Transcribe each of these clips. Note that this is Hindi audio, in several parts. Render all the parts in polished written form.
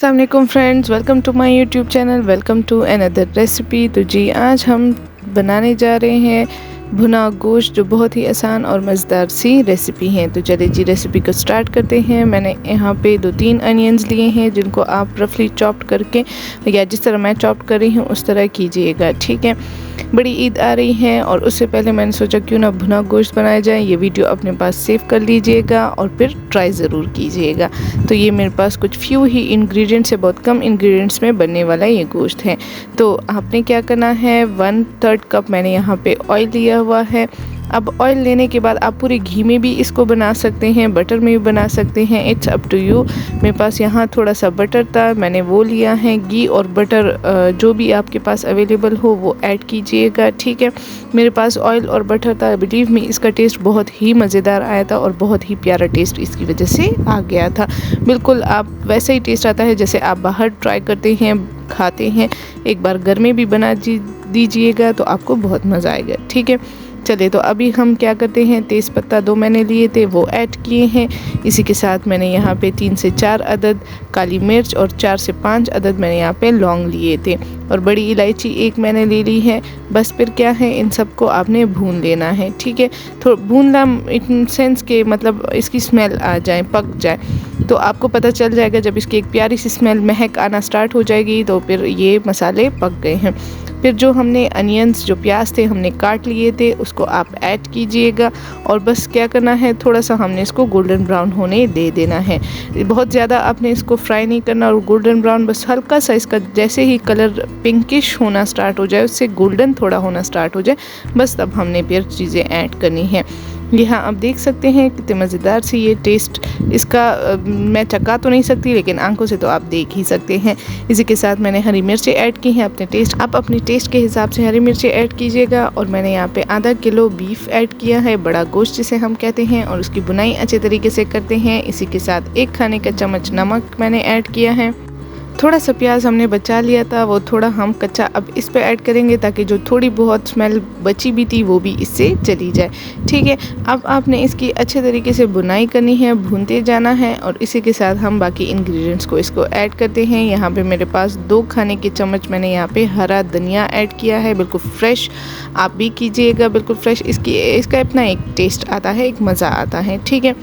अस्सलाम वालेकुम friends, welcome to my YouTube channel, welcome to another recipe. तो जी आज हम बनाने जा रहे हैं भुना गोश्त, जो बहुत ही आसान और मज़ेदार सी रेसिपी है। तो चलिए जी रेसिपी को स्टार्ट करते हैं। मैंने यहाँ पे 2-3 अनियंस लिए हैं, जिनको आप रफली चॉप्ड करके या जिस तरह मैं चॉप्ड कर रही हूँ उस तरह कीजिएगा, ठीक है। बड़ी ईद आ रही है और उससे पहले मैंने सोचा क्यों ना भुना गोश्त बनाया जाए। ये वीडियो अपने पास सेव कर लीजिएगा और फिर ट्राई ज़रूर कीजिएगा। तो ये मेरे पास कुछ फ्यू ही इंग्रेडिएंट्स से, बहुत कम इंग्रेडिएंट्स में बनने वाला ये गोश्त है। तो आपने क्या करना है, 1/3 कप मैंने यहाँ पे ऑयल लिया हुआ है। अब ऑयल लेने के बाद आप पूरे घी में भी इसको बना सकते हैं, बटर में भी बना सकते हैं, इट्स अप टू यू। मेरे पास यहाँ थोड़ा सा बटर था, मैंने वो लिया है। घी और बटर जो भी आपके पास अवेलेबल हो वो ऐड कीजिएगा, ठीक है। मेरे पास ऑयल और बटर था, बिलीव मी इसका टेस्ट बहुत ही मज़ेदार आया था और बहुत ही प्यारा टेस्ट इसकी वजह से आ गया था। बिल्कुल आप वैसा ही टेस्ट आता है जैसे आप बाहर ट्राई करते हैं, खाते हैं। एक बार घर में भी बना दीजिएगा तो आपको बहुत मज़ा आएगा, ठीक है। चलिए तो अभी हम क्या करते हैं, तेज़ पत्ता 2 मैंने लिए थे वो ऐड किए हैं। इसी के साथ मैंने यहाँ पे 3 से 4 अदद काली मिर्च और 4 से 5 अदद मैंने यहाँ पे लौंग लिए थे और बड़ी इलायची 1 मैंने ले ली है। बस फिर क्या है, इन सबको आपने भून लेना है, ठीक है। तो भूनना इन सेंस के मतलब इसकी स्मेल आ जाए, पक जाए, तो आपको पता चल जाएगा जब इसकी एक प्यारी सी स्मेल महक आना स्टार्ट हो जाएगी तो फिर ये मसाले पक गए हैं। फिर जो हमने अनियंस, जो प्याज थे हमने काट लिए थे, उसको आप ऐड कीजिएगा और बस क्या करना है, थोड़ा सा हमने इसको गोल्डन ब्राउन होने दे देना है। बहुत ज़्यादा आपने इसको फ्राई नहीं करना और गोल्डन ब्राउन, बस हल्का सा इसका जैसे ही कलर पिंकिश होना स्टार्ट हो जाए, उससे गोल्डन थोड़ा होना स्टार्ट हो जाए, बस तब हमने फिर चीज़ें ऐड करनी है। यहाँ आप देख सकते हैं कितने मज़ेदार सी ये टेस्ट इसका मैं चखा तो नहीं सकती, लेकिन आंखों से तो आप देख ही सकते हैं। इसी के साथ मैंने हरी मिर्चें ऐड की हैं अपने टेस्ट, आप अपने टेस्ट के हिसाब से हरी मिर्चें ऐड कीजिएगा। और मैंने यहाँ पे आधा किलो बीफ ऐड किया है, बड़ा गोश्त जिसे हम कहते हैं, और उसकी बुनाई अच्छे तरीके से करते हैं। इसी के साथ 1 खाने का चम्मच नमक मैंने ऐड किया है। थोड़ा सा प्याज हमने बचा लिया था, वो थोड़ा हम कच्चा अब इस पे ऐड करेंगे ताकि जो थोड़ी बहुत स्मेल बची भी थी वो भी इससे चली जाए, ठीक है। अब आपने इसकी अच्छे तरीके से बुनाई करनी है, भूनते जाना है और इसी के साथ हम बाकी इंग्रेडिएंट्स को इसको ऐड करते हैं। यहाँ पे मेरे पास 2 खाने के चम्मच मैंने यहाँ पे हरा धनिया ऐड किया है, बिल्कुल फ्रेश। आप भी कीजिएगा बिल्कुल फ्रेश, इसका अपना एक टेस्ट आता है, एक मज़ा आता है, ठीक है।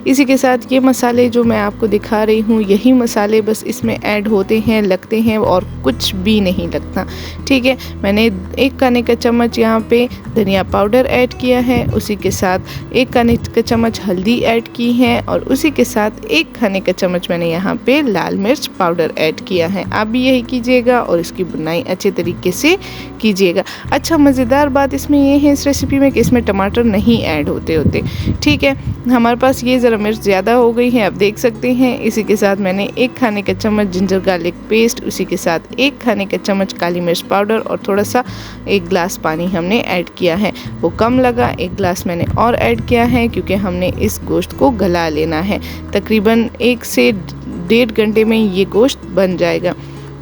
इसी के साथ ये मसाले जो मैं आपको दिखा रही हूँ, यही मसाले बस इसमें ऐड होते हैं, लगते हैं और कुछ भी नहीं लगता, ठीक है। मैंने 1 खाने का चम्मच यहाँ पे धनिया पाउडर ऐड किया है, उसी के साथ 1 खाने का चम्मच हल्दी ऐड की है और उसी के साथ 1 खाने का चम्मच मैंने यहाँ पे लाल मिर्च पाउडर ऐड किया है। आप भी यही कीजिएगा और इसकी बुनाई अच्छे तरीके से कीजिएगा। अच्छा, मज़ेदार बात इसमें ये है इस रेसिपी में कि इसमें टमाटर नहीं ऐड होते, ठीक है। हमारे पास ये मिर्च ज़्यादा हो गई है, आप देख सकते हैं। इसी के साथ मैंने 1 खाने का चम्मच जिंजर गार्लिक पेस्ट, उसी के साथ 1 खाने का चम्मच काली मिर्च पाउडर और थोड़ा सा 1 गिलास पानी हमने ऐड किया है। वो कम लगा, 1 गिलास मैंने और ऐड किया है क्योंकि हमने इस गोश्त को गला लेना है। तकरीबन 1 से 1.5 घंटे में ये गोश्त बन जाएगा।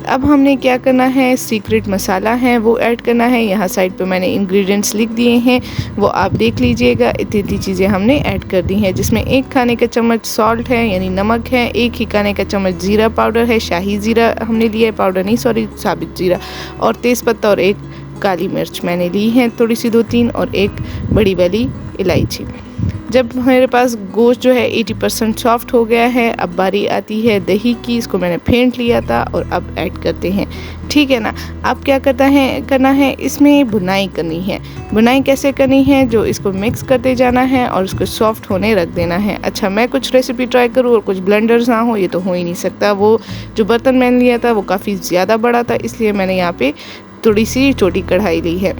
अब हमने क्या करना है, सीक्रेट मसाला है वो ऐड करना है। यहाँ साइड पे मैंने इंग्रेडिएंट्स लिख दिए हैं, वो आप देख लीजिएगा। इतनी चीज़ें हमने ऐड कर दी हैं, जिसमें 1 खाने का चम्मच सॉल्ट है यानी नमक है, 1 ही खाने का चम्मच ज़ीरा पाउडर है, शाही ज़ीरा हमने लिया है, पाउडर नहीं सॉरी साबित ज़ीरा, और तेज़पत्ता और 1 काली मिर्च मैंने ली है थोड़ी सी 2-3, और 1 बड़ी वाली इलायची। जब मेरे पास गोश्त जो है 80% सॉफ्ट हो गया है, अब बारी आती है दही की। इसको मैंने फेंट लिया था और अब ऐड करते हैं, ठीक है ना। अब क्या करना है, इसमें बुनाई करनी है। बुनाई कैसे करनी है, जो इसको मिक्स करते जाना है और उसको सॉफ्ट होने रख देना है। अच्छा, मैं कुछ रेसिपी ट्राई करूँ और कुछ ब्लेंडर्स ना हो, ये तो हो ही नहीं सकता। वो जो बर्तन मैंने लिया था वो काफ़ी ज़्यादा बड़ा था, इसलिए मैंने यहाँ पे थोड़ी सी छोटी कढ़ाई ली है।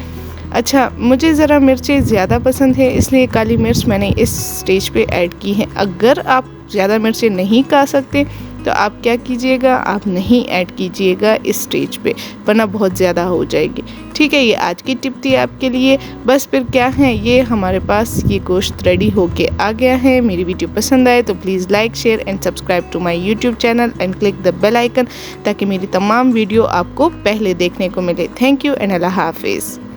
अच्छा, मुझे ज़रा मिर्चें ज़्यादा पसंद है, इसलिए काली मिर्च मैंने इस स्टेज पे ऐड की है। अगर आप ज़्यादा मिर्चें नहीं खा सकते तो आप क्या कीजिएगा, आप नहीं ऐड कीजिएगा इस स्टेज पे, वरना बहुत ज़्यादा हो जाएगी, ठीक है। ये आज की टिप थी आपके लिए। बस फिर क्या है, ये हमारे पास ये गोश्त रेडी होके आ गया है। मेरी वीडियो पसंद आए तो please like, share and subscribe to my YouTube channel and click the bell icon, ताकि मेरी तमाम वीडियो आपको पहले देखने को मिले। थैंक यू एंड अल्लाह हाफिज़।